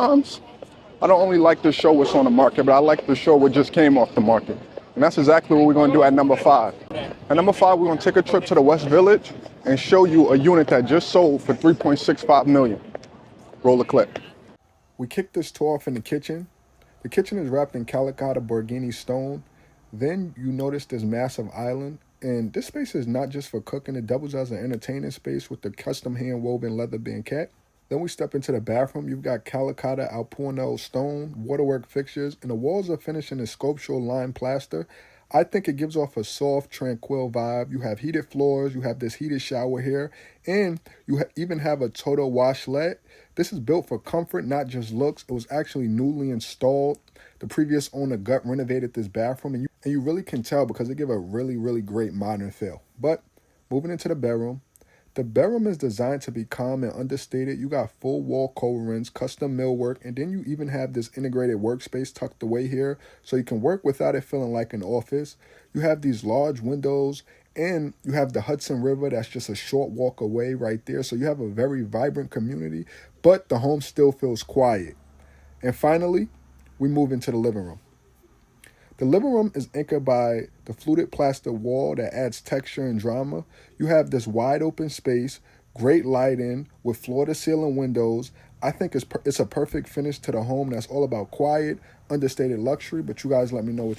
Sometimes I don't only like to show what's on the market, but I like to show what just came off the market. And that's exactly what we're going to do at number 5. At number 5, we're going to take a trip to the West Village and show you a unit that just sold for $3.65 million. Roll the clip. We kicked this tour off in the kitchen. The kitchen is wrapped in Calicotta Borghini stone. Then you notice this massive island. And this space is not just for cooking. It doubles as an entertaining space with the custom hand-woven leather banquette. Then we step into the bathroom. You've got Calicotta Alpunel stone, waterwork fixtures, and the walls are finished in a sculptural lime plaster. I think it gives off a soft, tranquil vibe. You have heated floors, you have this heated shower here, and you even have a Toto washlet. This is built for comfort, not just looks. It was actually newly installed. The previous owner gut renovated this bathroom, and you really can tell because they give a really, really great modern feel. But moving into the bedroom, the bedroom is designed to be calm and understated. You got full wall coverings, custom millwork, and then you even have this integrated workspace tucked away here so you can work without it feeling like an office. You have these large windows, and you have the Hudson River that's just a short walk away right there. So you have a very vibrant community, but the home still feels quiet. And finally, we move into the living room. The living room is anchored by the fluted plaster wall that adds texture and drama. You have this wide open space, great lighting with floor-to-ceiling windows. I think it's a perfect finish to the home that's all about quiet, understated luxury, but you guys let me know what you